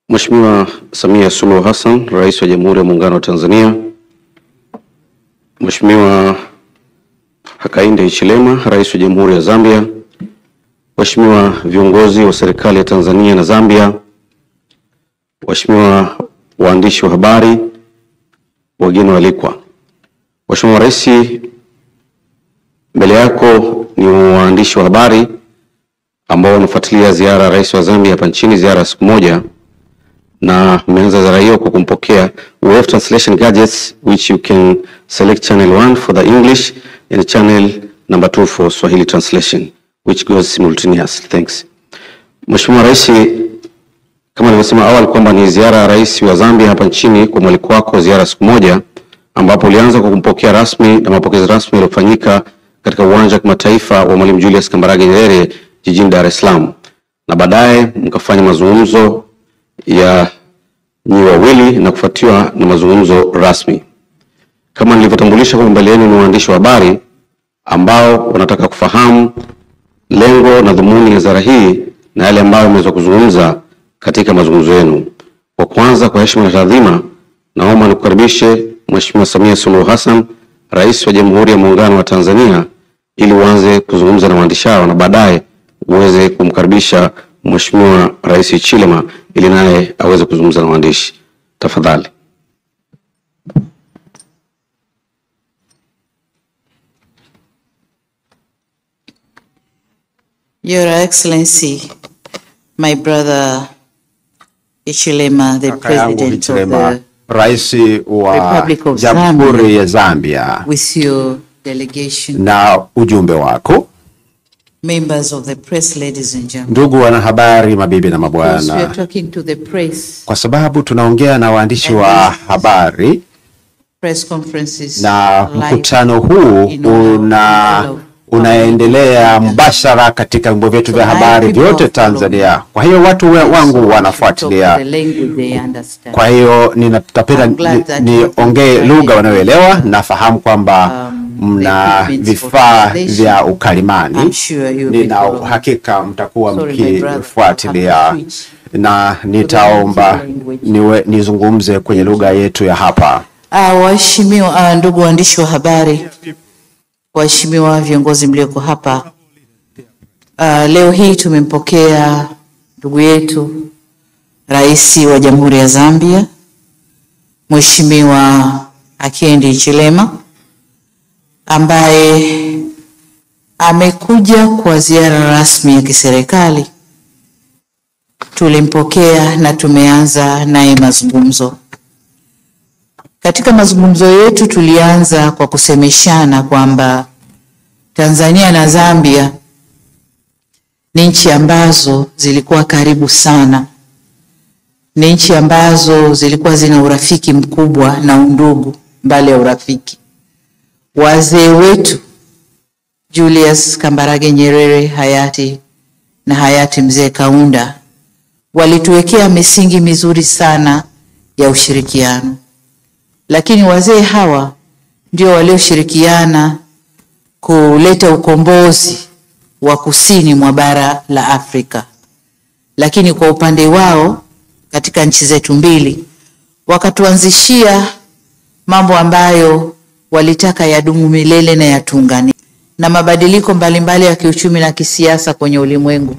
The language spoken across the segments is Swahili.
Mheshimiwa Samia Suluhu Hassan, Rais wa Jamhuri ya Muungano wa Tanzania, Mheshimiwa Hakainde Hichilema, Rais wa Jamhuri ya Zambia, Mheshimiwa viongozi wa serikali ya Tanzania na Zambia, Mheshimiwa waandishi wa habari, wageni waalikwa. Mheshimiwa Rais, mbele yako ni waandishi wa habari ambao wanafuatilia ziara ya Rais wa Zambia hapa nchini, ziara ya siku moja, na mmeanza ziara hiyo kwa kumpokea. We have translation gadgets which you can select channel 1 for the English and channel number 2 for Swahili translation which goes simultaneous. Thanks. Mheshimiwa Rais, kama nilivyosema awali kwamba ni ziara ya Rais wa Zambia hapa nchini, kwa mwaliko wako ziara siku moja, ambapo ulianza kwa kumpokea rasmi na mapokezi rasmi yaliyofanyika katika uwanja wa kimataifa wa Mwalimu Julius Kambarage Nyerere jijini Dar es Salaam, na baadaye mkafanya mazungumzo ya nyi wawili na kufuatiwa na mazungumzo rasmi. Kama nilivyotambulisha kwa mbele yenu, ni waandishi wa habari ambao wanataka kufahamu lengo na dhumuni ya ziara hii na yale ambayo mmeweza kuzungumza katika mazungumzo yenu. Kwa kwanza, kwa heshima na taadhima, naomba nikukaribishe Mheshimiwa Samia Suluhu Hassan, Rais wa Jamhuri ya Muungano wa Tanzania, ili uanze kuzungumza na waandishi hao, na baadaye uweze kumkaribisha Mheshimiwa Rais Hichilema ili naye aweze kuzungumza na waandishi. Tafadhali. Your Excellency, my brother Hichilema, the President of the Rais wa Republic of Jamhuri ya Zambia, with your delegation, na ujumbe wako, members of the press, ladies and gentlemen. ndugu wanahabari, mabibi na Because we are mabwana, talking to the press, kwa sababu tunaongea na waandishi wa habari, press conferences na live mkutano huu unaendelea mbashara katika vyombo vyetu vya habari vyote Tanzania. Kwa hiyo watu wangu wanafuatilia. Kwa hiyo ninatapenda niongee lugha wanayoelewa. Nafahamu kwamba mna vifaa vya ukalimani. Nina uhakika mtakuwa mkifuatilia, na nitaomba nizungumze kwenye lugha yetu ya hapa. Waheshimiwa ndugu waandishi wa habari, waheshimiwa viongozi mlioko hapa, leo hii tumempokea ndugu yetu Rais wa Jamhuri ya Zambia, Mheshimiwa Hakainde Hichilema, ambaye amekuja kwa ziara rasmi ya kiserikali. Tulimpokea na tumeanza naye mazungumzo. Katika mazungumzo yetu tulianza kwa kusemeshana kwamba Tanzania na Zambia ni nchi ambazo zilikuwa karibu sana, ni nchi ambazo zilikuwa zina urafiki mkubwa na undugu mbali ya urafiki. Wazee wetu Julius Kambarage Nyerere hayati na hayati Mzee Kaunda walituwekea misingi mizuri sana ya ushirikiano. Lakini wazee hawa ndio walioshirikiana kuleta ukombozi wa kusini mwa bara la Afrika. Lakini kwa upande wao katika nchi zetu mbili wakatuanzishia mambo ambayo walitaka yadumu milele na yatuungane. Na mabadiliko mbalimbali ya kiuchumi na kisiasa kwenye ulimwengu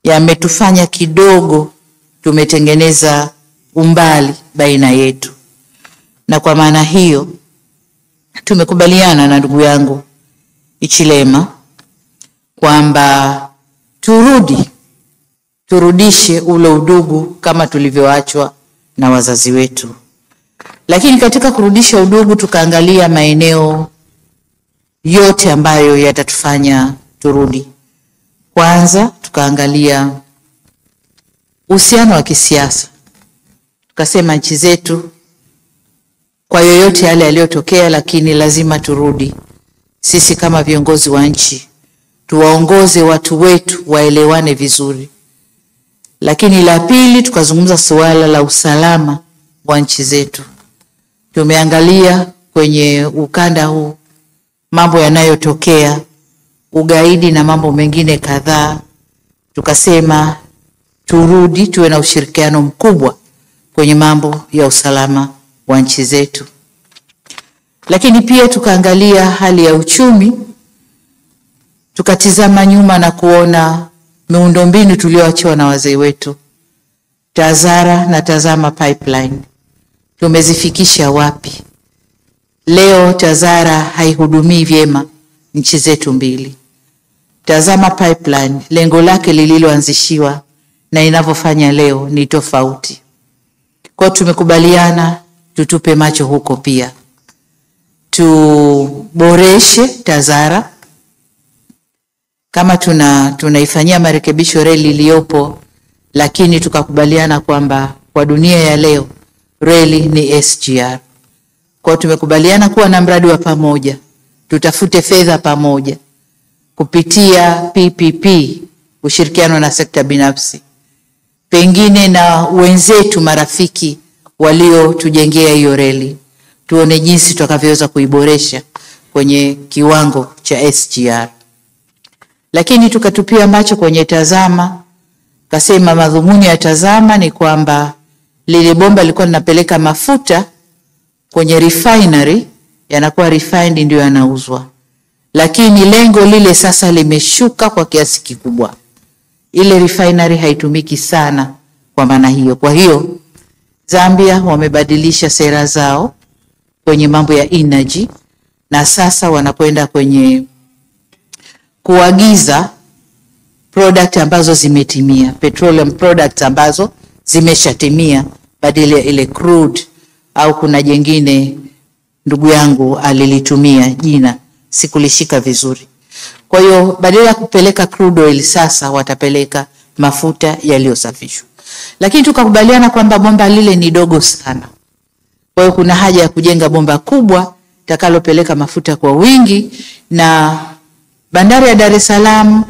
yametufanya kidogo tumetengeneza umbali baina yetu. Na kwa maana hiyo tumekubaliana na ndugu yangu Hichilema kwamba turudishe ule udugu kama tulivyoachwa na wazazi wetu. Lakini katika kurudisha udugu tukaangalia maeneo yote ambayo yatatufanya turudi. Kwanza tukaangalia uhusiano wa kisiasa. Tukasema nchi zetu, kwa yoyote yale yaliyotokea, lakini lazima turudi sisi kama viongozi wa nchi, tuwaongoze watu wetu waelewane vizuri. Lakini la pili, tukazungumza suala la usalama wa nchi zetu. Tumeangalia kwenye ukanda huu mambo yanayotokea, ugaidi na mambo mengine kadhaa. Tukasema turudi tuwe na ushirikiano mkubwa kwenye mambo ya usalama wa nchi zetu. Lakini pia tukaangalia hali ya uchumi, tukatizama nyuma na kuona miundombinu tulioachiwa na wazee wetu. Tazara na Tazama pipeline tumezifikisha wapi? Leo Tazara haihudumii vyema nchi zetu mbili. Tazama pipeline lengo lake lililoanzishiwa na inavyofanya leo ni tofauti. Kwa tumekubaliana tutupe macho huko pia. Tuboreshe Tazara kama tunaifanyia marekebisho reli iliyopo, lakini tukakubaliana kwamba kwa dunia ya leo reli ni SGR. Kwa tumekubaliana kuwa na mradi wa pamoja, tutafute fedha pamoja kupitia PPP, ushirikiano na sekta binafsi, pengine na wenzetu marafiki walio tujengea hiyo reli, tuone jinsi tutakavyoweza kuiboresha kwenye kiwango cha SGR. Lakini tukatupia macho kwenye Tazama, kasema madhumuni ya Tazama ni kwamba lile bomba lilikuwa linapeleka mafuta kwenye refinery, yanakuwa refined ndio yanauzwa. Lakini lengo lile sasa limeshuka kwa kiasi kikubwa. Ile refinery haitumiki sana kwa maana hiyo. Kwa hiyo Zambia wamebadilisha sera zao kwenye mambo ya energy, na sasa wanakwenda kwenye kuagiza product ambazo zimetimia, petroleum products ambazo zimeshatimia badala ya ile crude, au kuna jingine ndugu yangu alilitumia jina sikulishika vizuri. Kwa hiyo badala ya kupeleka crude oil sasa watapeleka mafuta yaliyosafishwa. Lakini tukakubaliana kwamba bomba lile ni dogo sana. Kwa hiyo kuna haja ya kujenga bomba kubwa takalopeleka mafuta kwa wingi, na bandari ya Dar es Salaam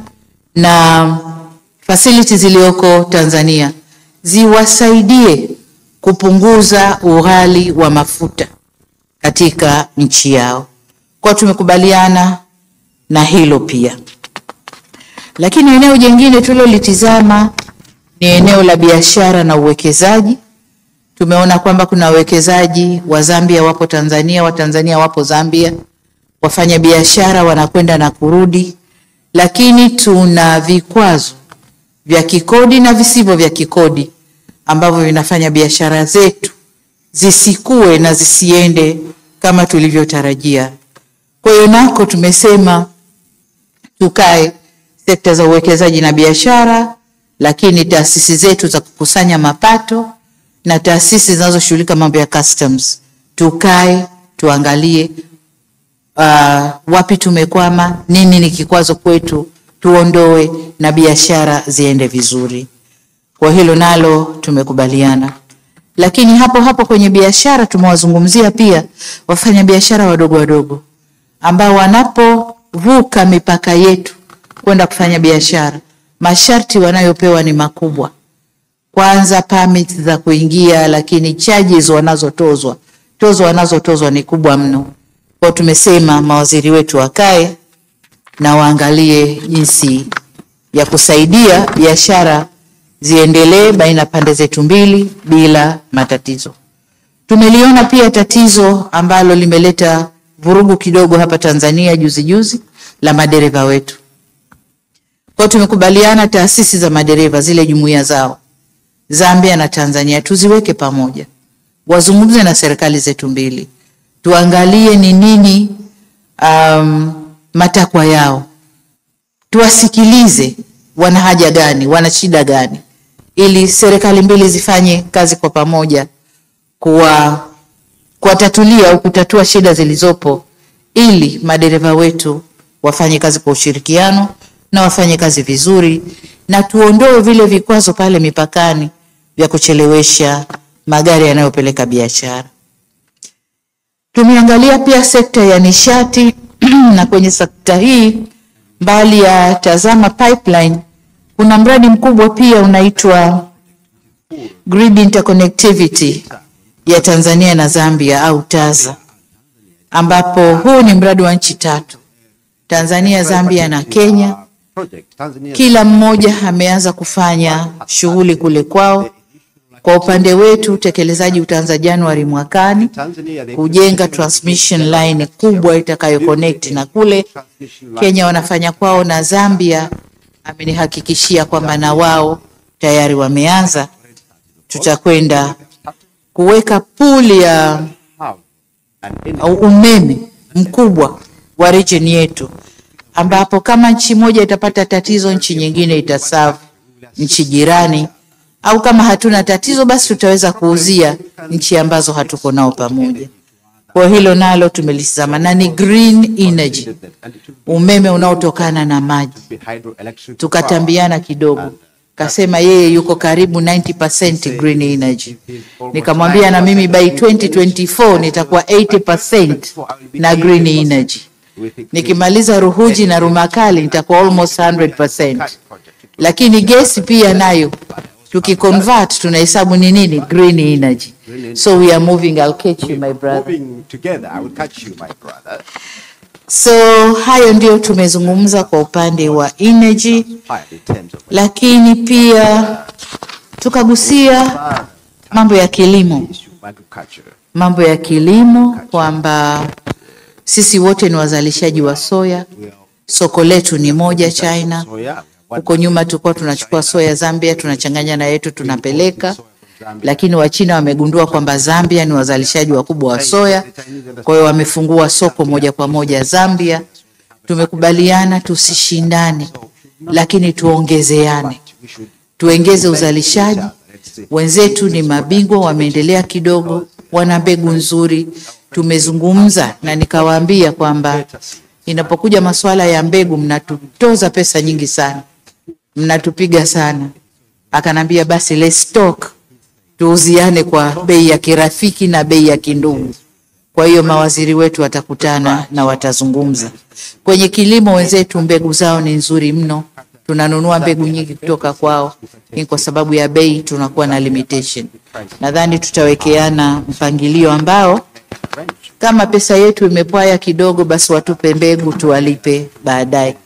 na facilities zilioko Tanzania ziwasaidie kupunguza ughali wa mafuta katika nchi yao. Kwa tumekubaliana na hilo pia. Lakini eneo jingine tulilotizama ni eneo la biashara na uwekezaji. Tumeona kwamba kuna wawekezaji wa Zambia wapo Tanzania, wa Tanzania wapo Zambia, wafanya biashara wanakwenda na kurudi, lakini tuna vikwazo vya kikodi na visivyo vya kikodi ambavyo vinafanya biashara zetu zisikue na zisiende kama tulivyotarajia. Kwa hiyo nako tumesema tukae sekta za uwekezaji na biashara, lakini taasisi zetu za kukusanya mapato na taasisi zinazoshughulika mambo ya customs tukae tuangalie wapi tumekwama, nini ni kikwazo kwetu, tuondoe na biashara ziende vizuri. Kwa hilo nalo tumekubaliana. Lakini hapo hapo kwenye biashara tumewazungumzia pia wafanya biashara wadogo wadogo ambao wanapovuka mipaka yetu kwenda kufanya biashara, masharti wanayopewa ni makubwa. Kwanza permits za kuingia, lakini charges wanazotozwa, tozo wanazotozwa ni kubwa mno. Kwa tumesema mawaziri wetu wakae na waangalie jinsi ya kusaidia biashara ziendelee baina pande zetu mbili bila matatizo. Tumeliona pia tatizo ambalo limeleta vurugu kidogo hapa Tanzania juzi la madereva wetu. Kwa tumekubaliana taasisi za madereva, zile jumuiya zao Zambia na Tanzania tuziweke pamoja, wazungumze na serikali zetu mbili, tuangalie ni nini matakwa yao, tuwasikilize wana haja gani, wana shida gani, ili serikali mbili zifanye kazi kwa pamoja kuwatatulia au kutatua shida zilizopo, ili madereva wetu wafanye kazi kwa ushirikiano na wafanye kazi vizuri, na tuondoe vile vikwazo pale mipakani vya kuchelewesha magari yanayopeleka biashara. Tumeangalia pia sekta ya nishati na kwenye sekta hii mbali ya Tazama pipeline kuna mradi mkubwa pia unaitwa Grid Interconnectivity ya Tanzania na Zambia au TAZA, ambapo huu ni mradi wa nchi tatu: Tanzania, Zambia na Kenya, Kila mmoja ameanza kufanya shughuli kule kwao. Kwa upande wetu utekelezaji utaanza Januari mwakani, kujenga transmission line kubwa itakayo connect na kule Kenya wanafanya kwao, na Zambia amenihakikishia kwamba na wao tayari wameanza. Tutakwenda kuweka pool ya umeme mkubwa wa region yetu, ambapo kama nchi moja itapata tatizo, nchi nyingine itaserve nchi jirani, au kama hatuna tatizo basi tutaweza kuuzia nchi ambazo hatuko nao pamoja. Kwa hilo nalo tumelisema, na ni green energy, umeme unaotokana na maji. Tukatambiana kidogo, kasema yeye yuko karibu 90% green energy. Nikamwambia na mimi by 2024 nitakuwa 80% na green energy. Nikimaliza Ruhuji na Rumakali nitakuwa almost 100%. Lakini gesi pia nayo tukiconvert tunahesabu ni nini? Green energy. So we are moving. I'll catch you, my brother. Moving together, I will catch you, my brother. So hayo ndio tumezungumza kwa upande wa energy, lakini pia tukagusia mambo ya kilimo. Mambo ya kilimo kwamba sisi wote ni wazalishaji wa soya. Soko letu ni moja, China. Huko nyuma tulikuwa tunachukua soya Zambia, tunachanganya na yetu tunapeleka. Lakini Wachina wamegundua kwamba Zambia ni wazalishaji wakubwa wa soya. Kwa hiyo wamefungua soko moja kwa moja Zambia. Tumekubaliana tusishindane, lakini tuongezeane. Tuongeze uzalishaji. Wenzetu ni mabingwa, wameendelea kidogo, wana mbegu nzuri. Tumezungumza na nikawaambia kwamba inapokuja masuala ya mbegu mnatutoza pesa nyingi sana, mnatupiga sana. Akanambia basi let's talk, tuuziane kwa bei ya kirafiki na bei ya kindugu. Kwa hiyo mawaziri wetu watakutana na watazungumza. Kwenye kilimo wenzetu mbegu zao ni nzuri mno. Tunanunua mbegu nyingi kutoka kwao, ni kwa sababu ya bei tunakuwa na limitation. Nadhani tutawekeana mpangilio ambao kama pesa yetu imepwaya kidogo basi watupe mbegu tuwalipe baadaye.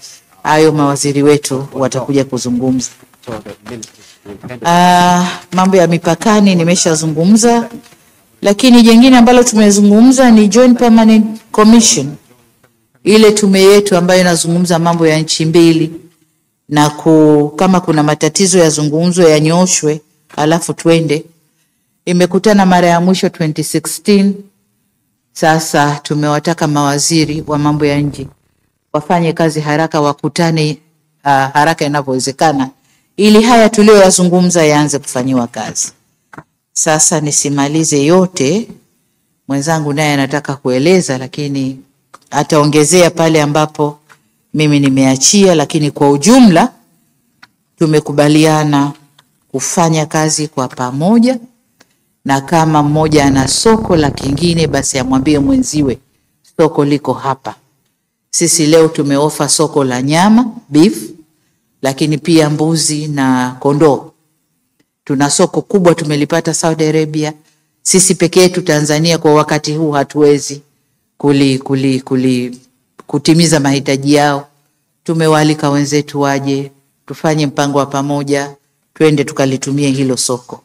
Hayo mawaziri wetu watakuja kuzungumza. Mambo ya mipakani nimeshazungumza, lakini jingine ambalo tumezungumza ni Joint Permanent Commission, ile tume yetu ambayo inazungumza mambo ya nchi mbili, na kama kuna matatizo yazungumzwe yanyoshwe alafu twende. Imekutana mara ya mwisho 2016. Sasa tumewataka mawaziri wa mambo ya nje wafanye kazi haraka, wakutane haraka inavyowezekana, ili haya tulioyazungumza yaanze kufanyiwa kazi. Sasa nisimalize yote, mwenzangu naye anataka kueleza, lakini ataongezea pale ambapo mimi nimeachia. Lakini kwa ujumla tumekubaliana kufanya kazi kwa pamoja, na kama mmoja ana soko la kingine basi amwambie mwenziwe soko liko hapa. Sisi leo tumeofa soko la nyama, beef, lakini pia mbuzi na kondoo. Tuna soko kubwa tumelipata Saudi Arabia. Sisi peke yetu Tanzania kwa wakati huu hatuwezi kutimiza mahitaji yao. Tumewaalika wenzetu waje, tufanye mpango wa pamoja, twende tukalitumie hilo soko.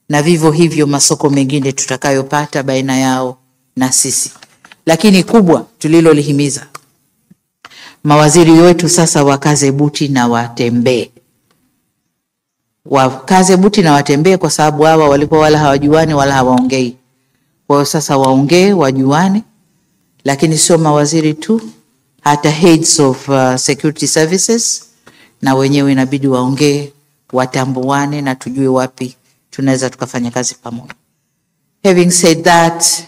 Na vivyo hivyo masoko mengine tutakayopata baina yao na sisi. Lakini kubwa tulilolihimiza, mawaziri wetu sasa wakaze buti na watembee. Wakaze buti na watembee, kwa sababu hawa walikuwa wala hawajuani wala hawaongei. Kwa hiyo sasa waongee, wajuane. Lakini sio mawaziri tu, hata heads of security services na wenyewe inabidi waongee, watambuane na tujue wapi tunaweza tukafanya kazi pamoja. Having said that,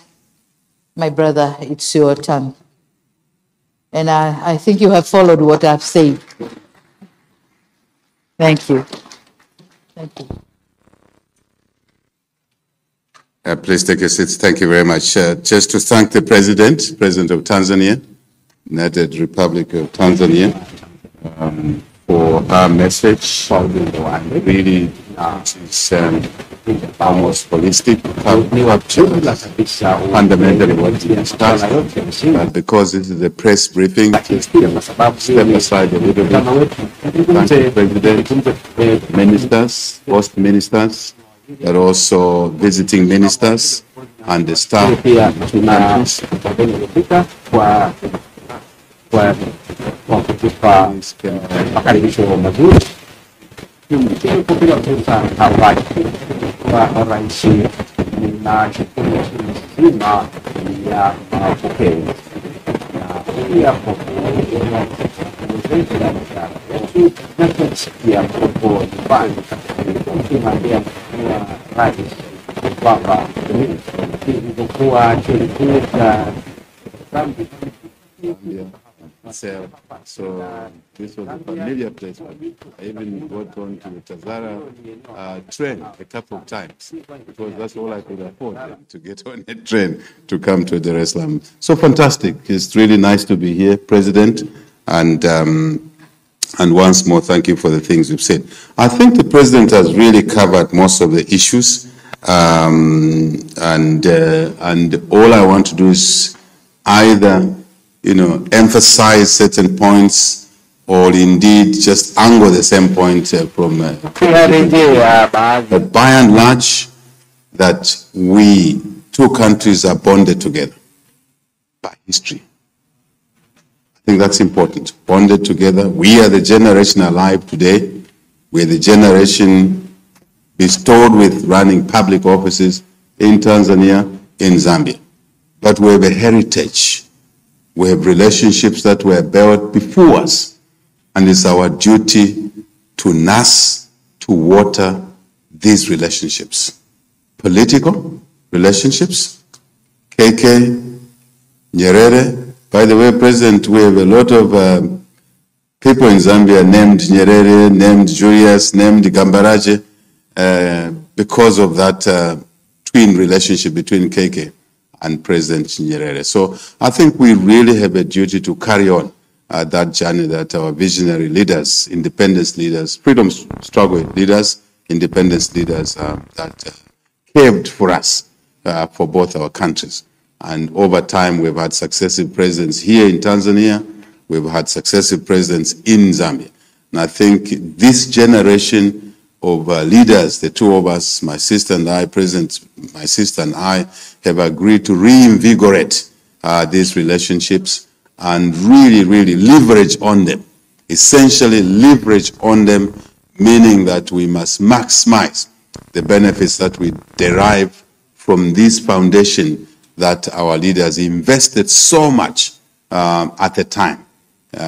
my brother, it's your turn. And I think you have followed what I've said. Thank you. Thank you. Please take a seat. Thank you very much. Just to thank the President of Tanzania, United Republic of Tanzania, for her message. Really, almost holistic, fundamentally what we discussed. But because this is a press briefing, just step aside a little bit. Thank the President, ministers, host ministers, but also visiting ministers and the staff. So this was a familiar place. I even got on to the Tazara train a couple of times because that's all I could afford to get on a train to come to Dar es Salaam. So fantastic! It's really nice to be here, President, and once more, thank you for the things you've said. I think the President has really covered most of the issues, and all I want to do is either emphasize certain points or indeed just angle the same point from but by and large, that we, two countries, are bonded together by history. I think that's important. Bonded together. We are the generation alive today. We're the generation bestowed with running public offices in Tanzania, in Zambia. But we have a heritage. We have relationships that were built before us, and it's our duty to nurse, to water these relationships. Political relationships, KK, Nyerere. By the way, President, we have a lot of people in Zambia named Nyerere, named Julius, named Gambaraje, because of that twin relationship between KK and President Nyerere. So I think we really have a duty to carry on that journey that our visionary leaders, independence leaders, freedom struggle leaders, independence leaders that paved for us, for both our countries. And over time, we've had successive presidents here in Tanzania. We've had successive presidents in Zambia. And I think this generation of leaders, the two of us, my sister and I, my sister and I, have agreed to reinvigorate these relationships and really, really leverage on them. Essentially leverage on them, meaning that we must maximize the benefits that we derive from this foundation that our leaders invested so much at the time.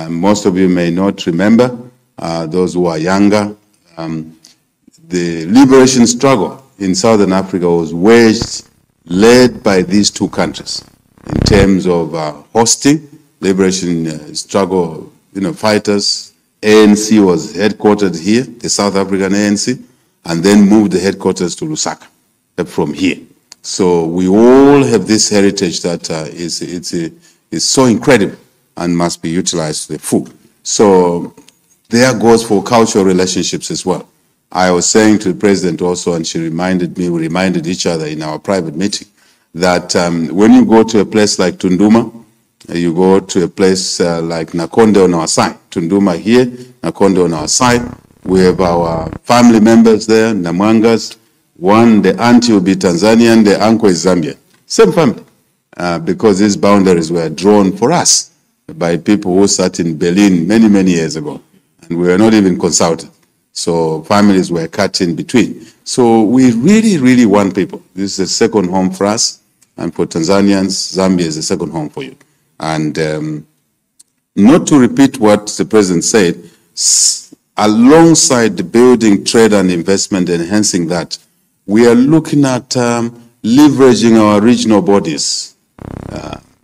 Most of you may not remember, those who are younger, the liberation struggle in Southern Africa was waged, led by these two countries in terms of hosting liberation struggle, fighters. ANC was headquartered here, the South African ANC, and then moved the headquarters to Lusaka from here. So we all have this heritage that is so incredible and must be utilized to the full. So there goes for cultural relationships as well. I was saying to the President also, and she reminded me, we reminded each other in our private meeting, that when you go to a place like Tunduma, you go to a place like Nakonde on our side, Tunduma here, Nakonde on our side, we have our family members there, Namwangas. One, the auntie will be Tanzanian, the uncle is Zambian. Same family, because these boundaries were drawn for us by people who sat in Berlin many, many years ago, and we were not even consulted. So families were cut in between. So we really, really want people. This is a second home for us, and for Tanzanians, Zambia is a second home for you. And not to repeat what the President said, alongside the building trade and investment, enhancing that, we are looking at leveraging our regional bodies,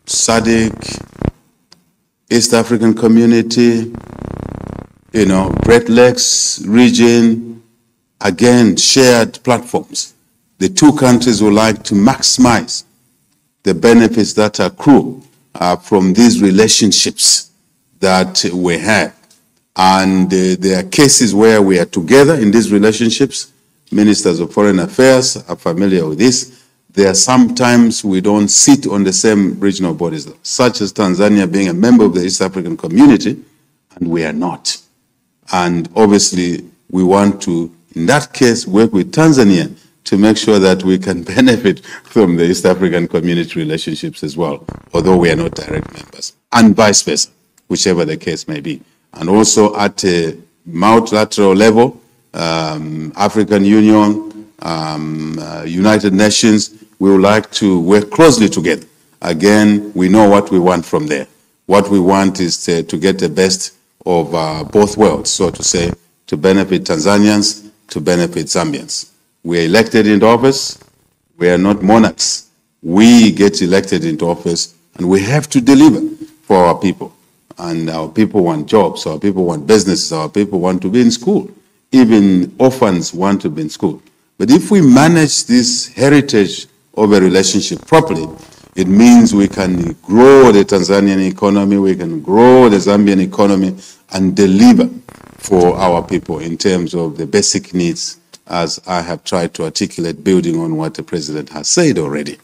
SADC, East African Community, Great Lakes region, again, shared platforms. The two countries would like to maximize the benefits that accrue from these relationships that we have. And there are cases where we are together in these relationships, ministers of foreign affairs are familiar with this. There are sometimes we don't sit on the same regional bodies, such as Tanzania being a member of the East African Community, and we are not. And obviously, we want to, in that case, work with Tanzania to make sure that we can benefit from the East African Community relationships as well, although we are not direct members, and vice versa, whichever the case may be. And also at a multilateral level, African Union, United Nations, we would like to work closely together. Again, we know what we want from there. What we want is to get the best of both worlds, so to say, to benefit Tanzanians, to benefit Zambians. We are elected into office. We are not monarchs. We get elected into office, and we have to deliver for our people. And our people want jobs, our people want businesses, our people want to be in school. Even orphans want to be in school. But if we manage this heritage of a relationship properly, it means we can grow the Tanzanian economy, we can grow the Zambian economy, and deliver for our people in terms of the basic needs, as I have tried to articulate, building on what the President has said already.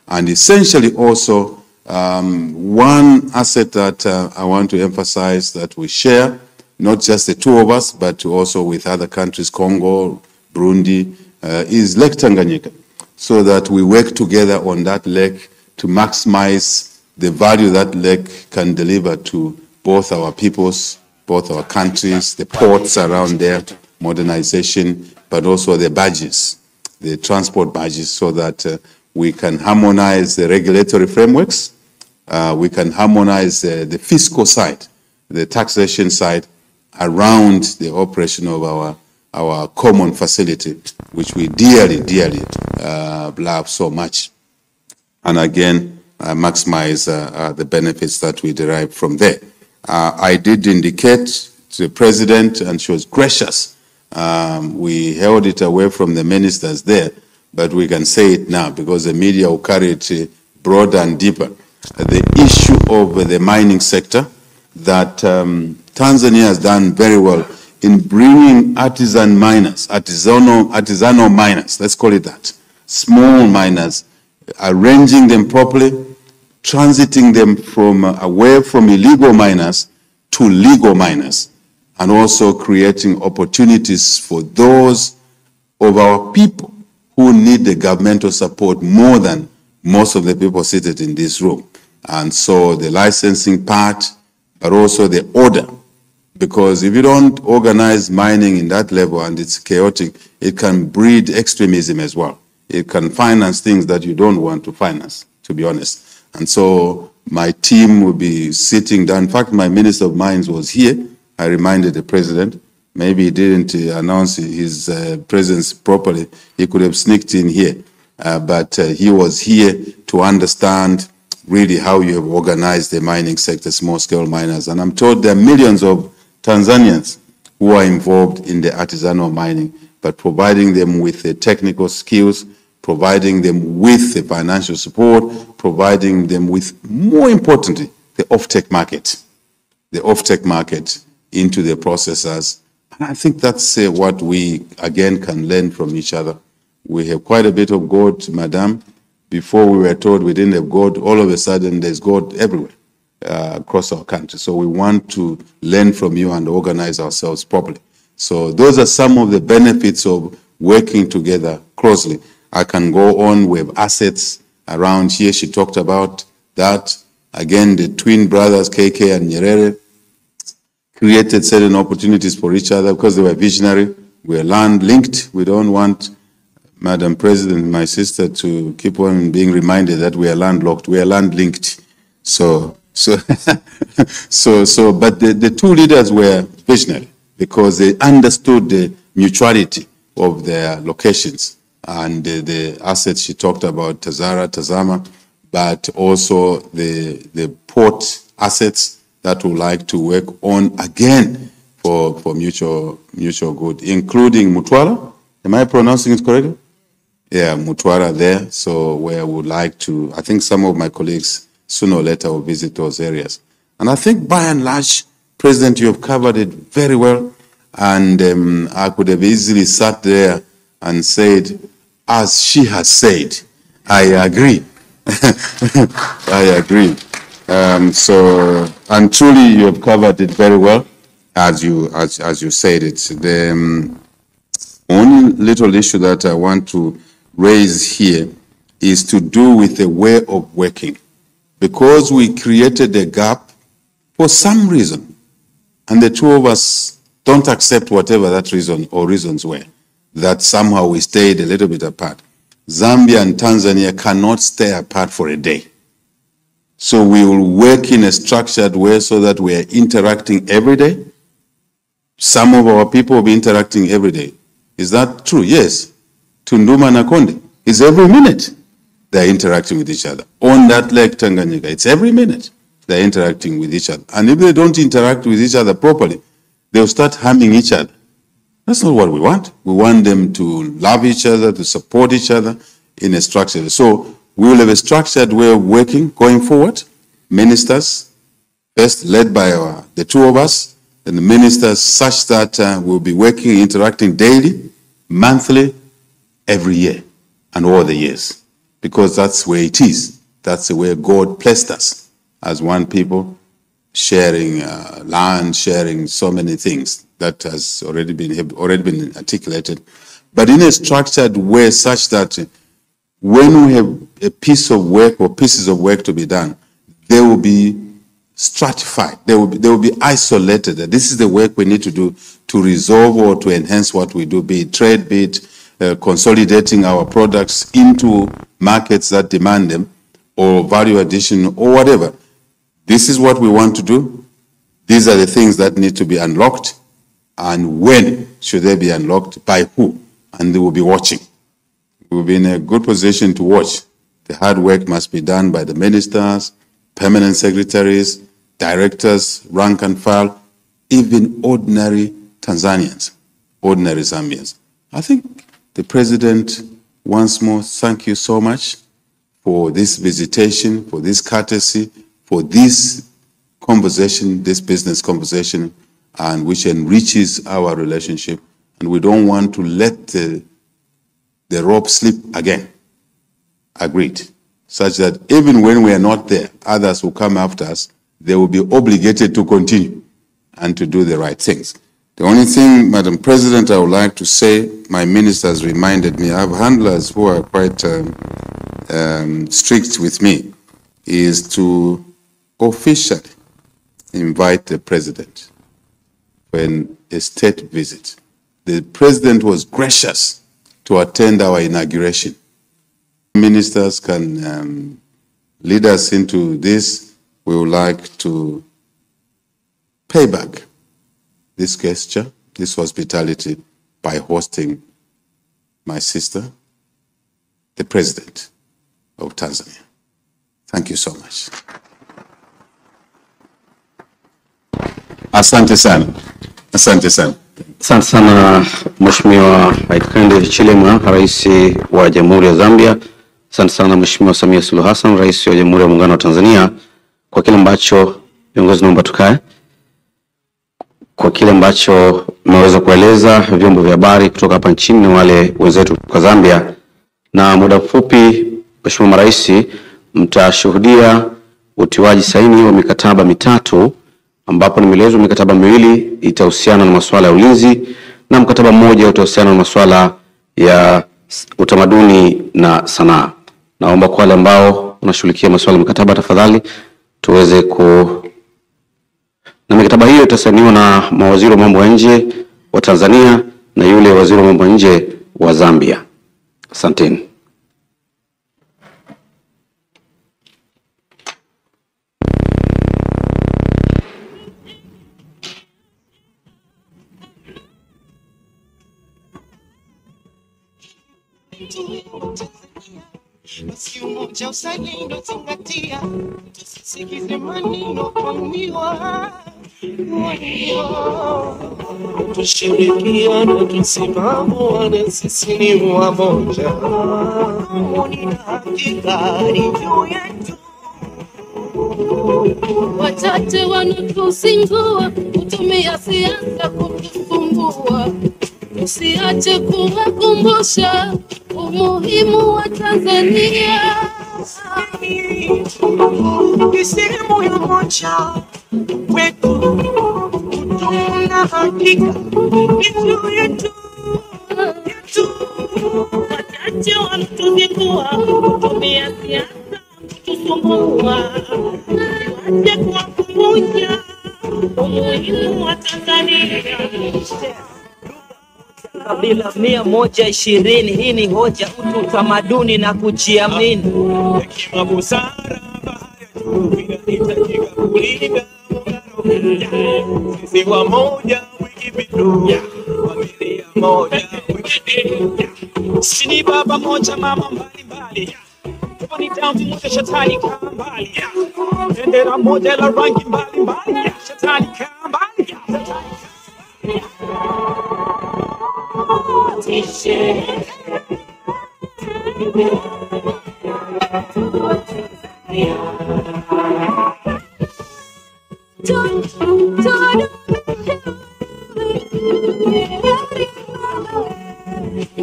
And essentially also, one asset that I want to emphasize that we share, not just the two of us, but also with other countries, Congo, Burundi, is Lake Tanganyika, so that we work together on that lake to maximize the value that lake can deliver to both our peoples, both our countries, the ports around there, modernization, but also the badges, the transport badges, so that we can harmonize the regulatory frameworks, we can harmonize the fiscal side, the taxation side, around the operation of our common facility, which we dearly, dearly love so much. And again, maximize the benefits that we derive from there. I did indicate to the President, and she was gracious. We held it away from the ministers there, but we can say it now because the media will carry it broader and deeper. The issue of the mining sector, that Tanzania has done very well in bringing artisan miners, artisanal miners, let's call it that, small miners, arranging them properly, transiting them from away from illegal miners to legal miners, and also creating opportunities for those of our people who need the governmental support more than most of the people seated in this room. And so the licensing part, but also the order, because if you don't organize mining in that level and it's chaotic, it can breed extremism as well. It can finance things that you don't want to finance, to be honest. And so my team will be sitting down. In fact, my Minister of Mines was here. I reminded the President. Maybe he didn't announce his presence properly. He could have sneaked in here. But he was here to understand really how you have organized the mining sector, small-scale miners. And I'm told there are millions of Tanzanians who are involved in the artisanal mining, but providing them with the technical skills, providing them with the financial support, providing them with, more importantly, the off-take market into the processors. And I think that's what we, again, can learn from each other. We have quite a bit of gold, Madam. Before we were told we didn't have gold, all of a sudden there's gold everywhere across our country. So we want to learn from you and organize ourselves properly. So those are some of the benefits of working together closely. I can go on. We have assets around here. She talked about that. Again, the twin brothers, KK and Nyerere, created certain opportunities for each other because they were visionary. We are land linked. We don't want Madam President, my sister, to keep on being reminded that we are landlocked. We are land linked. But the two leaders were visionary because they understood the mutuality of their locations and the assets she talked about, Tazama, but also the port assets that we like to work on again for mutual good, including Mutwara. Am I pronouncing it correctly? Yeah, Mutwara there. So where we would like to, I think some of my colleagues sooner or later will visit those areas. And I think by and large, President, you have covered it very well. And I could have easily sat there and said, as she has said, I agree. I agree. And truly you have covered it very well, as you said it. The only little issue that I want to raise here is to do with the way of working. Because we created a gap for some reason, and the two of us don't accept whatever that reason or reasons were, that somehow we stayed a little bit apart. Zambia and Tanzania cannot stay apart for a day. So we will work in a structured way so that we are interacting every day. Some of our people will be interacting every day. Is that true? Yes. Tunduma na Konde is every minute they're interacting with each other. On that Lake Tanganyika, it's every minute they're interacting with each other. And if they don't interact with each other properly, they'll start harming each other. That's not what we want. We want them to love each other, to support each other in a structured. So we will have a structured way of working going forward. Ministers, first led by the two of us, and the ministers such that we'll be working, interacting daily, monthly, every year, and all the years. Because that's where it is. That's the way God placed us as one people, sharing land, sharing so many things that has already been articulated. But in a structured way such that when we have a piece of work or pieces of work to be done, they will be stratified. They will be isolated. This is the work we need to do to resolve or to enhance what we do, be it trade, be it consolidating our products into markets that demand them, or value addition, or whatever. This is what we want to do. These are the things that need to be unlocked. And when should they be unlocked? By who? And they will be watching. We will be in a good position to watch. The hard work must be done by the ministers, permanent secretaries, directors, rank and file, even ordinary Tanzanians, ordinary Zambians. I think the President, once more, thank you so much for this visitation, for this courtesy, for this conversation, this business conversation, and which enriches our relationship. And we don't want to let the rope slip again. Agreed. Such that even when we are not there, others will come after us, they will be obligated to continue and to do the right things. The only thing, Madam President, I would like to say, my ministers reminded me, I have handlers who are quite strict with me, is to officially invite the President for a state visit. The President was gracious to attend our inauguration. Ministers can lead us into this. We would like to pay back this gesture, this hospitality, by hosting my sister, the President of Tanzania. Thank you so much. Asante sana. Asante sana. Asante sana Mheshimiwa Hakainde Hichilema, Rais wa Jamhuri ya Zambia. Asante sana Mheshimiwa Samia Suluhu Hassan, Rais wa Jamhuri ya Muungano wa Tanzania, kwa kile ambacho viongozi naomba tukae. Kwa kile ambacho mmeweza kueleza vyombo vya habari kutoka hapa nchini na wale wenzetu kutoka Zambia. Na muda mfupi Mheshimiwa Rais, mtashuhudia utiwaji saini wa mikataba mitatu, ambapo nimeelezwa mikataba miwili itahusiana na masuala ya ulinzi na mkataba mmoja utahusiana na masuala ya utamaduni na sanaa. Naomba kwa wale ambao wanashughulikia masuala ya mikataba, tafadhali tuweze na mikataba hiyo itasainiwa na mawaziri wa mambo ya nje wa Tanzania na yule waziri wa mambo ya nje wa Zambia. Asanteni. Basi umoja uzalendo zingatia, tusisikize maneno kuambiwa. Tushirikiane tusimame, sisi ni wamoja. Amani na hakika ni juu yetu. Wachache wanatusingua, kutumia siasa kutusumbua. usiache kuwakumbusha umuhimu wa Tanzania. Kisehemu ya moja wetu tuna hakika nchi yetu Wachache wanatuzingua kutumia siasa kutusumbua, usiache kuwakumbusha umuhimu wa Tanzania. Kabila 120, hii ni hoja, utu, utamaduni na kujiamini. Hekima, busara, inahitajika kulinda muungano. Sisi wamoja, Wikipedia, familia moja, Wikipedia. Sisi ni baba moja, mama mbalimbali. Tupo ni damu moja, shetani kaa mbali. Bendera moja la rangi mbalimbali, shetani kaa mbali.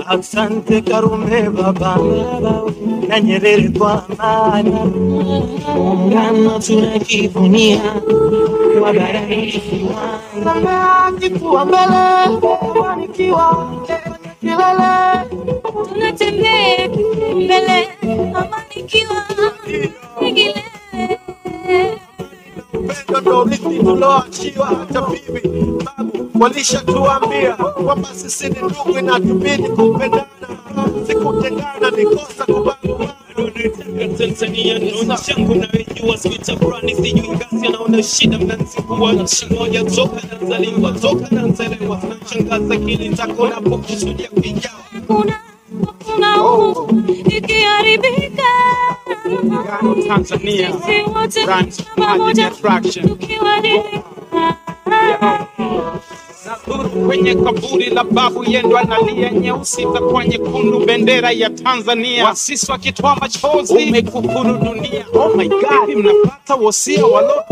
Asante Karume baba na Nyerere kwa amani, muungano tunajivunia kwa barani kifua mbele, fanikiwa kilele, Tunatembea mbele, amanikiwa kilele. upendo ndo urithi tuloachiwa. Hata bibi babu walishatuambia kwamba sisi ni ndugu na tubidi kupendana, sikutengana ni kosa kubagua. Tanzania naona changu na wejua swita brani sijui kasi naona shida mnanzikuwa nchi moja toka nazaliwa toka nazaliwa tunashangaza kili zako na pokushudia kuingawa Kuna ikiharibika Tanzania sisi wote branch pamoja attraction tukiwadilika. kwenye kaburi la babu yendo analia, nyeusi itakuwa nyekundu, bendera ya Tanzania. Wasisi wakitoa machozi, umekufuru dunia. Oh my God, mnapata wosia walo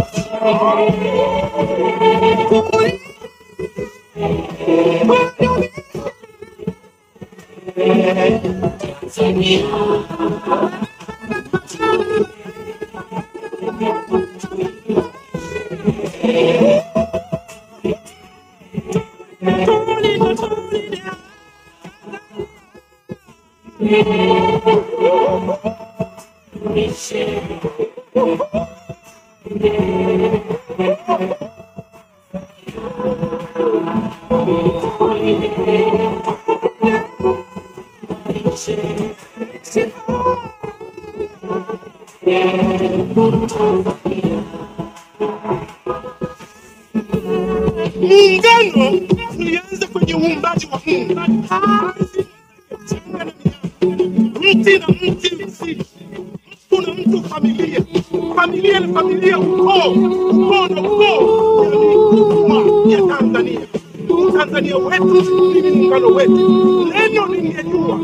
muungano ulianza kwenye uumbaji wa Mungu. Mti na mti msitu, mtu na mtu, familia. Familia ni familia, ukoo na ukoo, jamii ya Tanzania. Tanzania wetu ni muungano wetu. Neno ningejua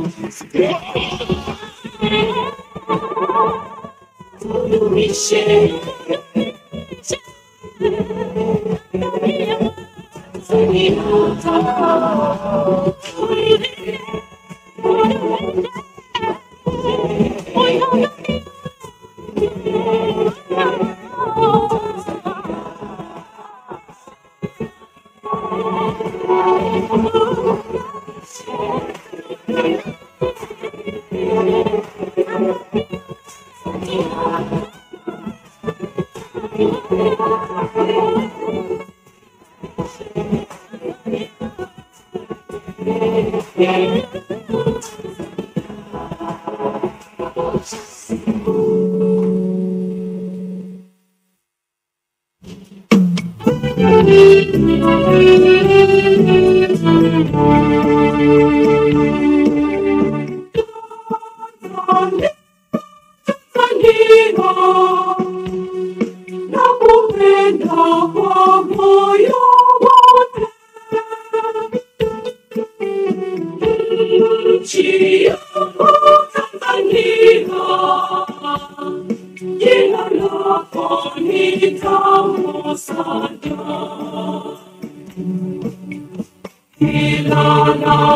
Ilala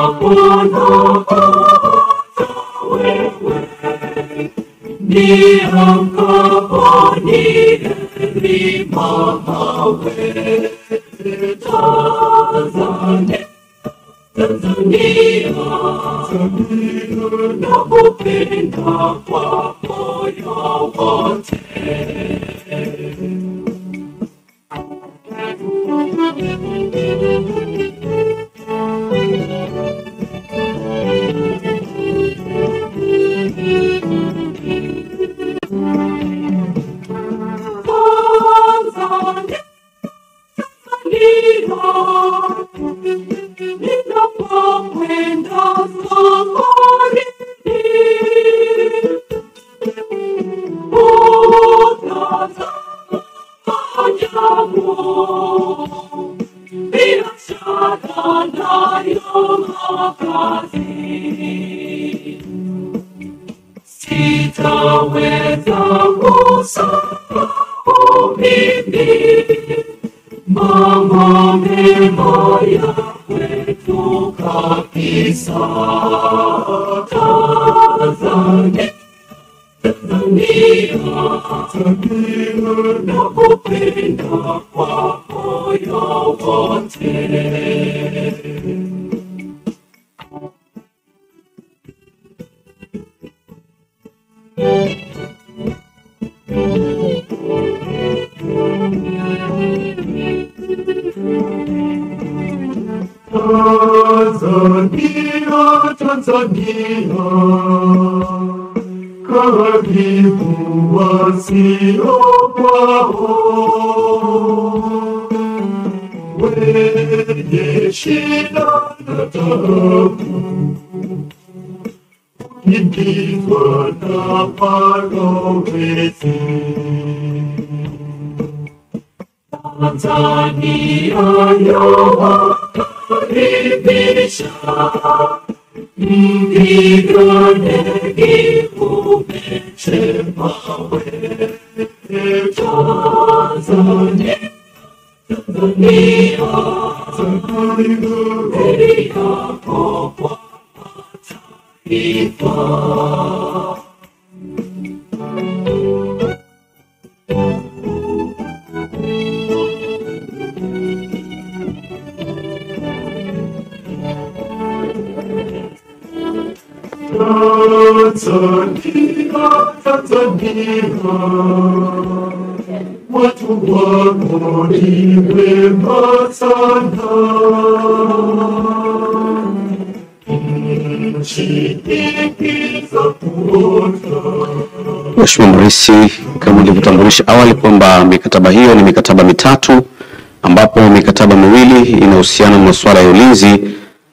Mheshimiwa Rais, kama nilivyotambulisha awali kwamba mikataba hiyo ni mikataba mitatu, ambapo mikataba miwili inahusiana na masuala ya ulinzi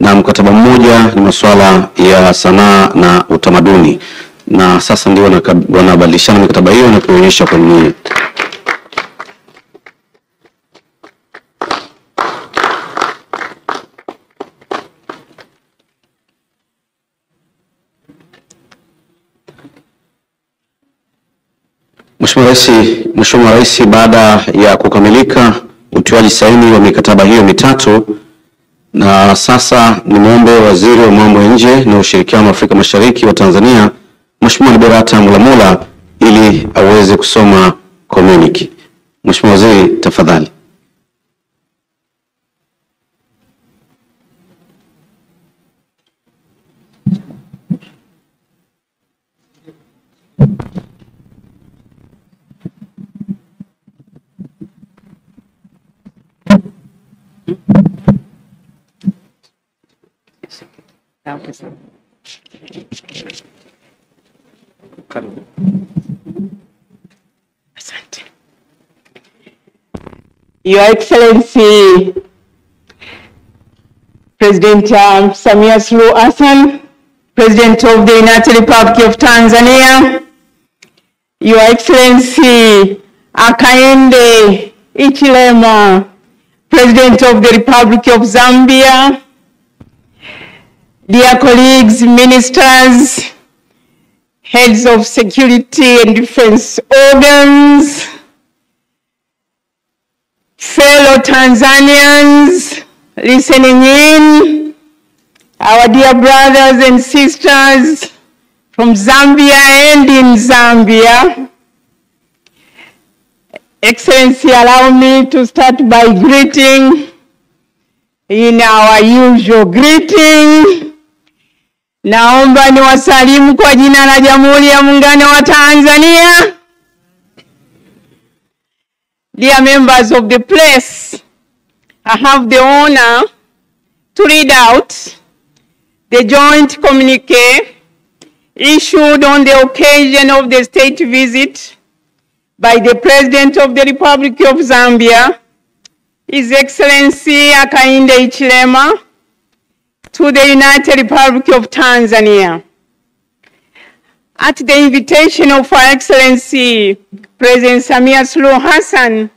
na mkataba mmoja ni masuala ya sanaa na utamaduni, na sasa ndio wanabadilishana mikataba hiyo na kuonyesha kwa nini. Mheshimiwa Rais, baada ya kukamilika utiwaji saini wa mikataba hiyo mitatu, na sasa nimwombe Waziri wa Mambo ya Nje na Ushirikiano wa Afrika Mashariki wa Tanzania, Mheshimiwa Liberata Mulamula, ili aweze kusoma communique. Mheshimiwa Waziri, tafadhali. Your Excellency, President Samia Suluhu Hassan, President of the United Republic of Tanzania, Your Excellency Hakainde Hichilema, President of the Republic of Zambia, dear colleagues, ministers, heads of security and defense organs, fellow Tanzanians listening in, our dear brothers and sisters from Zambia and in Zambia. Excellency, allow me to start by greeting in our usual greeting. Naomba niwasalimu kwa jina la Jamhuri ya Muungano wa Tanzania. Dear members of the press, I have the honor to read out the joint communique issued on the occasion of the state visit by the President of the Republic of Zambia, His Excellency Hakainde Hichilema, to the United Republic of Tanzania. At the invitation of Her Excellency President Samia Suluhu Hassan,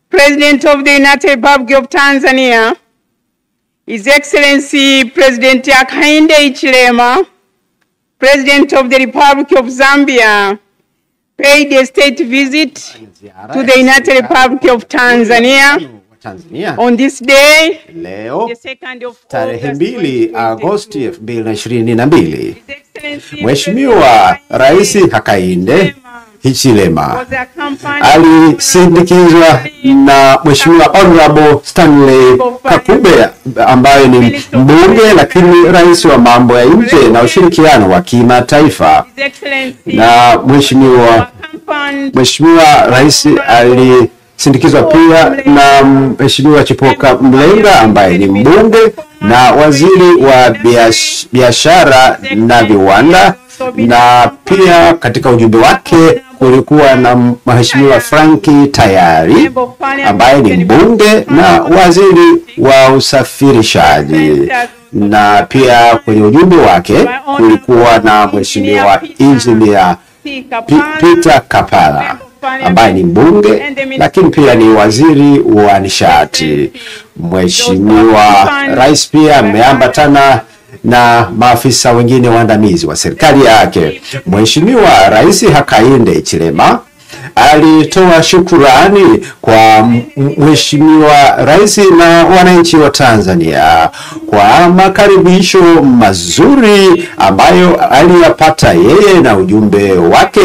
President of the United Republic of Tanzania, His Excellency President Hakainde Hichilema, President of the Republic of Zambia, paid a state visit to the United Republic of Tanzania on this day, leo the 2nd of tarehe August 2 Agosti 2022. His Excellency Mheshimiwa Rais Hakainde Hichilema was accompanied alisindikizwa na Mheshimiwa Honorable Stanley Kakube ambaye ni mbunge lakini rais wa mambo ya nje na ushirikiano wa kimataifa, His Excellency na Mheshimiwa Rais alisindikizwa pia na Mheshimiwa Chipoka Mlenga ambaye ni mbunge na waziri wa biashara na viwanda, na pia katika ujumbe wake kulikuwa na Mheshimiwa Franki Tayari ambaye ni mbunge na waziri wa usafirishaji, na pia kwenye ujumbe wake kulikuwa na Mheshimiwa Engineer Peter Kapala ambaye ni mbunge lakini pia ni waziri wa nishati. Mheshimiwa Rais pia ameambatana na maafisa wengine waandamizi wa serikali yake. Mheshimiwa Rais Hakainde Hichilema alitoa shukurani kwa Mheshimiwa Rais na wananchi wa Tanzania kwa makaribisho mazuri ambayo aliyapata yeye na ujumbe wake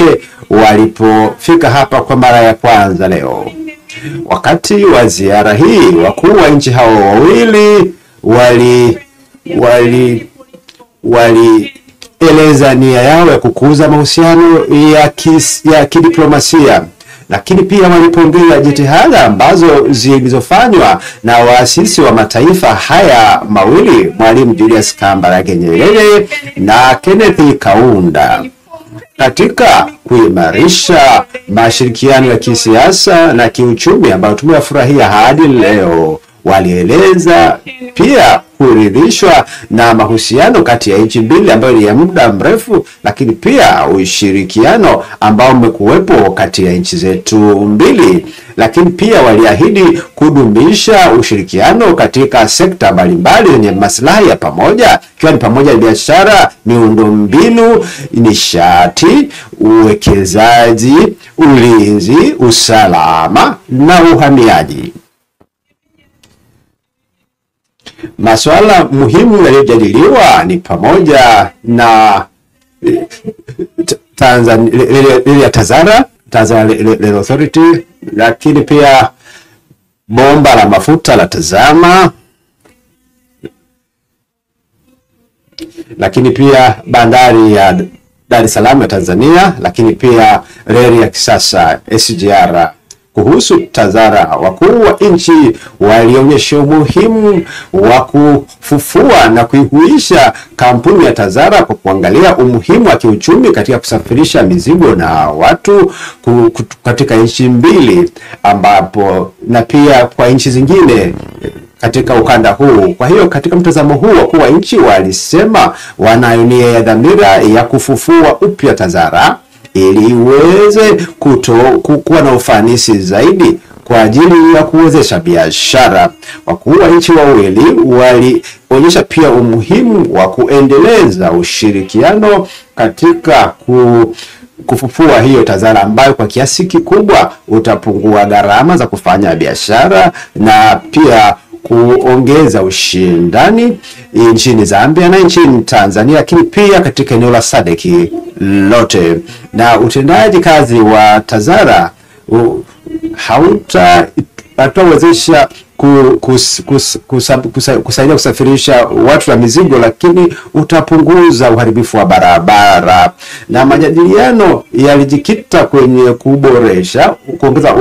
walipofika hapa kwa mara ya kwanza leo. Wakati wa ziara hii, wakuu wa nchi hao wawili walieleza nia yao ya kukuza mahusiano ya kidiplomasia, lakini pia walipongeza jitihada ambazo zilizofanywa na waasisi wa mataifa haya mawili, Mwalimu Julius Kambarage Nyerere na Kenneth Kaunda, katika kuimarisha mashirikiano ya kisiasa na kiuchumi ambayo tumeyafurahia hadi leo. Walieleza pia kuridhishwa na mahusiano kati ya nchi mbili ambayo ni ya muda mrefu, lakini pia ushirikiano ambao umekuwepo kati ya nchi zetu mbili, lakini pia waliahidi kudumisha ushirikiano katika sekta mbalimbali zenye maslahi ya pamoja, ikiwa ni pamoja na biashara, miundombinu, nishati, uwekezaji, ulinzi, usalama na uhamiaji. Masuala muhimu yaliyojadiliwa ni pamoja na Tanzania Rail Authority, lakini pia bomba la mafuta la Tazama, lakini pia bandari ya Dar es Salaam ya Tanzania, lakini pia reli ya kisasa SGR. Kuhusu Tazara, wakuu wa nchi walionyesha umuhimu wa kufufua na kuihuisha kampuni ya Tazara kwa kuangalia umuhimu wa kiuchumi katika kusafirisha mizigo na watu katika nchi mbili, ambapo na pia kwa nchi zingine katika ukanda huu. Kwa hiyo katika mtazamo huu, wakuu wa nchi walisema wanayo nia ya dhamira ya kufufua upya Tazara ili iweze kuwa na ufanisi zaidi kwa ajili ya kuwezesha biashara. Wakuu wa nchi wawili walionyesha pia umuhimu wa kuendeleza ushirikiano katika kufufua hiyo Tazara ambayo kwa kiasi kikubwa utapungua gharama za kufanya biashara na pia kuongeza ushindani nchini Zambia na nchini Tanzania, lakini pia katika eneo la SADC lote. Na utendaji kazi wa TAZARA hautawezesha kusaidia kusafirisha watu na mizigo, lakini utapunguza uharibifu wa barabara. Na majadiliano yalijikita kwenye kuongeza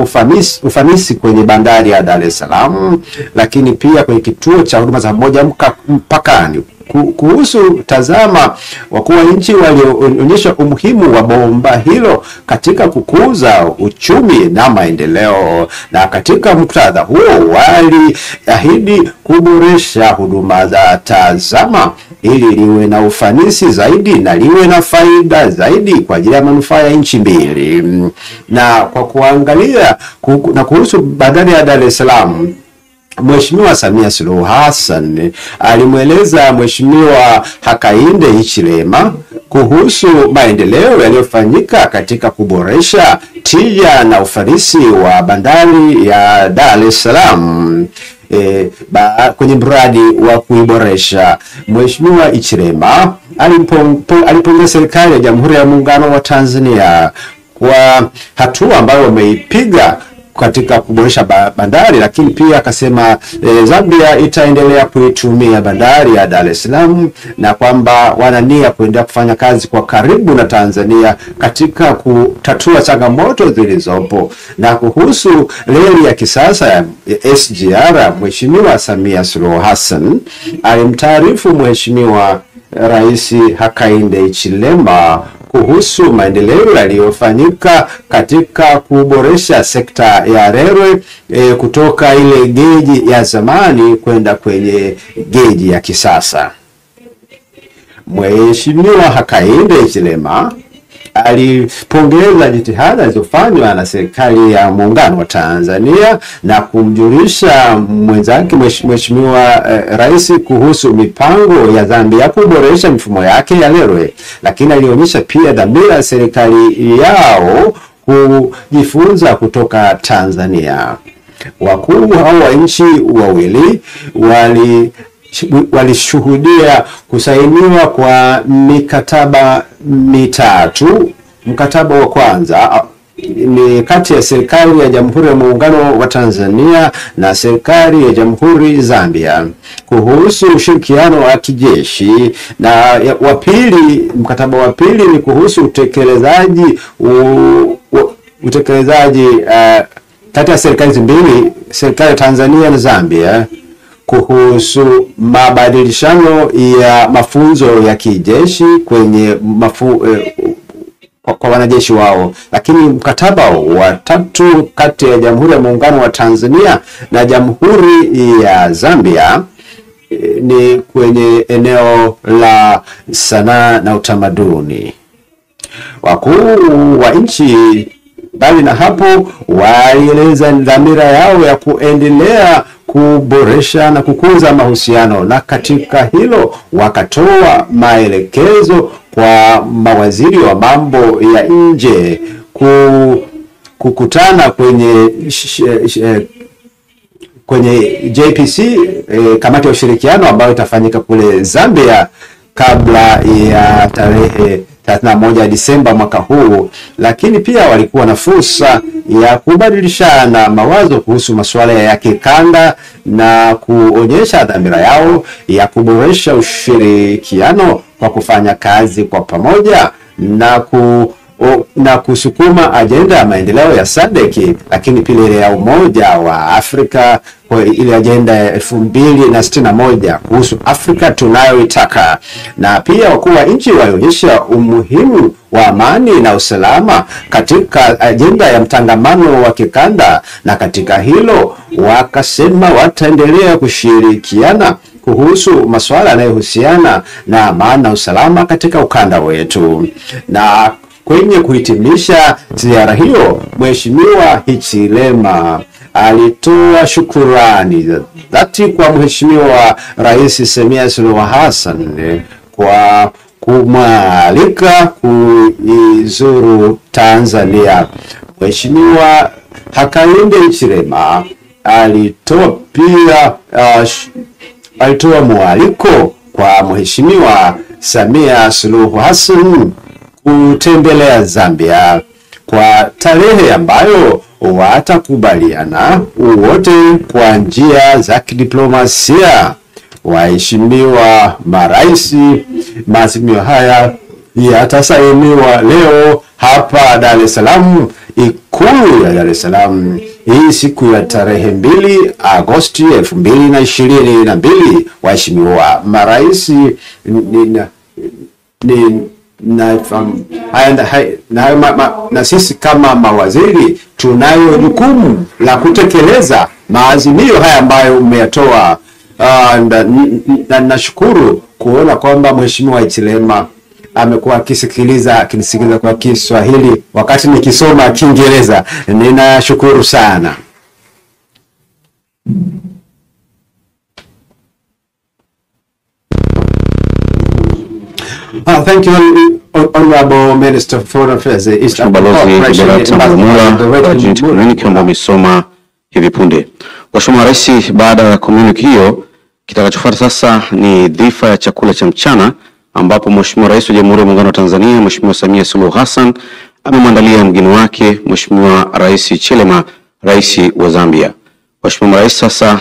ufanisi kwenye bandari ya Dar es Salaam, lakini pia kwenye kituo cha huduma za pamoja mpakani. Kuhusu TAZAMA, wakuu wa nchi walionyesha umuhimu wa bomba hilo katika kukuza uchumi na maendeleo, na katika muktadha huo waliahidi kuboresha huduma za TAZAMA ili liwe na ufanisi zaidi na liwe na faida zaidi kwa ajili ya manufaa ya nchi mbili. Na kwa kuangalia na kuhusu bandari ya Dar es Salaam, Mheshimiwa Samia Suluhu Hassan alimweleza Mheshimiwa Hakainde Hichilema kuhusu maendeleo yaliyofanyika katika kuboresha tija na ufanisi wa bandari ya Dar es Salaam. Kwenye mradi wa kuiboresha, Mheshimiwa Hichilema alipongeza serikali ya Jamhuri ya Muungano wa Tanzania kwa hatua ambayo wameipiga katika kuboresha bandari, lakini pia akasema Zambia itaendelea kuitumia bandari ya Dar es Salaam na kwamba wana nia kuendelea kufanya kazi kwa karibu na Tanzania katika kutatua changamoto zilizopo. Na kuhusu reli ya kisasa ya SGR, Mheshimiwa Samia Suluhu Hassan alimtaarifu Mheshimiwa Rais Hakainde Hichilema kuhusu maendeleo yaliyofanyika katika kuboresha sekta ya reli kutoka ile geji ya zamani kwenda kwenye geji ya kisasa. Mheshimiwa Hakainde Hichilema alipongeza jitihada zilizofanywa na serikali ya Muungano wa Tanzania na kumjulisha mwenzake Mheshimiwa Rais kuhusu mipango ya Zambia kuboresha mifumo yake ya reli, lakini alionyesha pia dhamira ya serikali yao kujifunza kutoka Tanzania. Wakuu hao wa nchi wawili walishuhudia kusainiwa kwa mikataba mitatu. Mkataba wa kwanza ni kati ya serikali ya Jamhuri ya Muungano wa Tanzania na serikali ya Jamhuri Zambia kuhusu ushirikiano wa kijeshi, na mkataba wa pili ni kuhusu utekelezaji kati ya serikali mbili, serikali ya Tanzania na Zambia, kuhusu mabadilishano ya mafunzo ya kijeshi kwenye kwa wanajeshi wao. Lakini mkataba wa tatu kati ya Jamhuri ya Muungano wa Tanzania na Jamhuri ya Zambia ni kwenye eneo la sanaa na utamaduni. Wakuu wa nchi bali na hapo walieleza dhamira yao ya kuendelea kuboresha na kukuza mahusiano, na katika hilo wakatoa maelekezo kwa mawaziri wa mambo ya nje kukutana kwenye JPC, kamati ya ushirikiano ambayo itafanyika kule Zambia kabla ya tarehe 31 Disemba mwaka huu. Lakini pia walikuwa na fursa ya kubadilishana mawazo kuhusu masuala ya kikanda na kuonyesha dhamira yao ya kuboresha ushirikiano kwa kufanya kazi kwa pamoja na kusukuma ajenda ya maendeleo ya SADC, lakini pia ile ya Umoja wa Afrika kwa ile ajenda ya 2061 kuhusu Afrika tunayoitaka. Na pia wakuu wa nchi walionyesha umuhimu wa amani na usalama katika ajenda ya mtangamano wa kikanda, na katika hilo wakasema wataendelea kushirikiana kuhusu masuala yanayohusiana na amani na usalama katika ukanda wetu. Na kwenye kuhitimisha ziara hiyo, Mheshimiwa Hichilema alitoa shukurani dhati kwa Mheshimiwa Rais Samia Suluhu Hassan kwa kumwalika kuizuru Tanzania. Mheshimiwa Hakainde Hichilema alitoa pia alitoa mwaliko kwa Mheshimiwa Samia Suluhu Hassan kutembelea Zambia kwa tarehe ambayo watakubaliana wote kwa njia za kidiplomasia. Waheshimiwa marais, maazimio haya yatasainiwa leo hapa Dar es Salaam, Ikulu ya Dar es Salaam, hii siku ya tarehe 2 Agosti 2022. Waheshimiwa marais, na sisi kama mawaziri tunayo jukumu la kutekeleza maazimio haya ambayo umeyatoa. Nashukuru kuona kwamba Mheshimiwa Hichilema amekuwa akinisikiliza kwa Kiswahili wakati nikisoma Kiingereza. Ninashukuru sana. Thank you, Honorable Minister of Foreign Affairs, East African Community, ambao umesoma hivi punde. Mheshimiwa Rais, baada ya community hiyo, kitakachofuata sasa ni dhifa ya chakula cha mchana, ambapo Mheshimiwa Rais wa Jamhuri ya Muungano wa Tanzania Mheshimiwa Samia Suluhu Hassan amemwandalia mgeni wake Mheshimiwa Rais Hichilema, Rais wa Zambia. Mheshimiwa Rais, sasa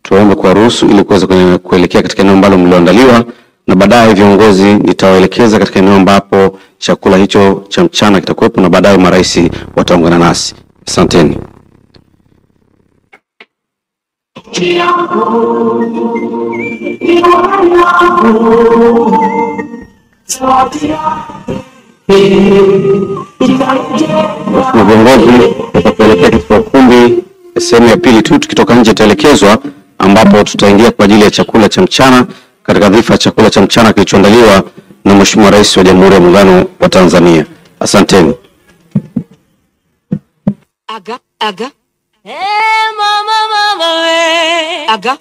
tuombe kwa ruhusu ili kuweza kuelekea katika eneo ambalo mlioandaliwa, na baadaye viongozi nitawaelekeza katika eneo ambapo chakula hicho cha mchana kitakuwepo, na baadaye marais wataungana nasi. Asanteni. Viongozi tutaelekea katika ukumbi sehemu ya pili tu, tukitoka nje tutaelekezwa ambapo tutaingia kwa ajili ya chakula cha mchana katika dhifa ya chakula cha mchana kilichoandaliwa na Mheshimiwa Rais wa Jamhuri ya Muungano wa Tanzania. Asanteni. Aga. Mama, aga.